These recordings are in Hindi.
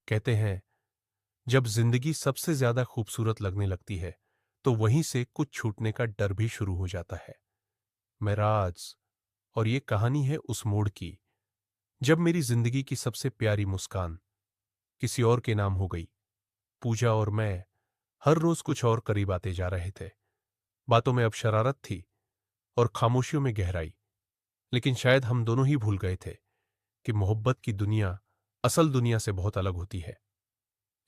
कहते हैं, जब जिंदगी सबसे ज्यादा खूबसूरत लगने लगती है तो वहीं से कुछ छूटने का डर भी शुरू हो जाता है। मैं राज, और ये कहानी है उस मोड़ की जब मेरी जिंदगी की सबसे प्यारी मुस्कान किसी और के नाम हो गई। पूजा और मैं हर रोज कुछ और करीब आते जा रहे थे। बातों में अब शरारत थी और खामोशियों में गहराई। लेकिन शायद हम दोनों ही भूल गए थे कि मोहब्बत की दुनिया असल दुनिया से बहुत अलग होती है।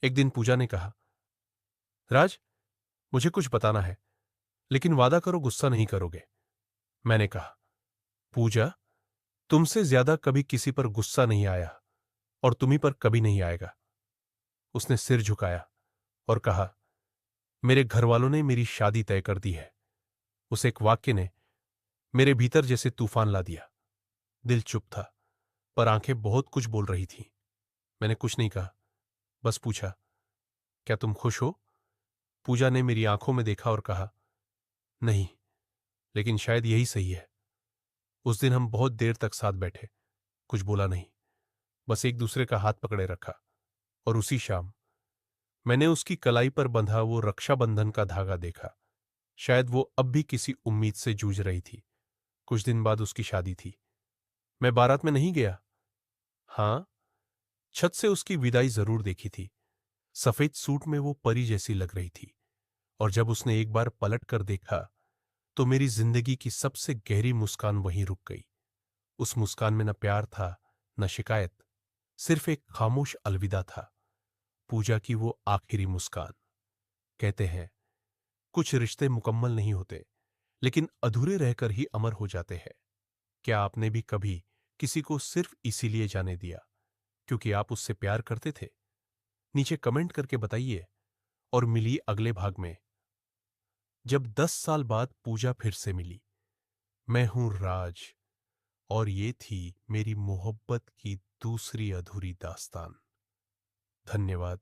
एक दिन पूजा ने कहा, राज, मुझे कुछ बताना है, लेकिन वादा करो गुस्सा नहीं करोगे। मैंने कहा, पूजा, तुमसे ज्यादा कभी किसी पर गुस्सा नहीं आया और तुम्ही पर कभी नहीं आएगा। उसने सिर झुकाया और कहा, मेरे घर वालों ने मेरी शादी तय कर दी है। उस एक वाक्य ने मेरे भीतर जैसे तूफान ला दिया। दिल चुप था, पर आंखें बहुत कुछ बोल रही थीं। मैंने कुछ नहीं कहा, बस पूछा, क्या तुम खुश हो? पूजा ने मेरी आंखों में देखा और कहा, नहीं, लेकिन शायद यही सही है। उस दिन हम बहुत देर तक साथ बैठे, कुछ बोला नहीं, बस एक दूसरे का हाथ पकड़े रखा। और उसी शाम मैंने उसकी कलाई पर बंधा वो रक्षाबंधन का धागा देखा। शायद वो अब भी किसी उम्मीद से जूझ रही थी। कुछ दिन बाद उसकी शादी थी। मैं बारात में नहीं गया। हां, छत से उसकी विदाई जरूर देखी थी। सफेद सूट में वो परी जैसी लग रही थी। और जब उसने एक बार पलट कर देखा तो मेरी जिंदगी की सबसे गहरी मुस्कान वहीं रुक गई। उस मुस्कान में न प्यार था, न शिकायत, सिर्फ एक खामोश अलविदा था। पूजा की वो आखिरी मुस्कान। कहते हैं, कुछ रिश्ते मुकम्मल नहीं होते, लेकिन अधूरे रहकर ही अमर हो जाते हैं। क्या आपने भी कभी किसी को सिर्फ इसीलिए जाने दिया क्योंकि आप उससे प्यार करते थे? नीचे कमेंट करके बताइए। और मिली अगले भाग में, जब 10 साल बाद पूजा फिर से मिली। मैं हूं राज, और ये थी मेरी मोहब्बत की दूसरी अधूरी दास्तान। धन्यवाद।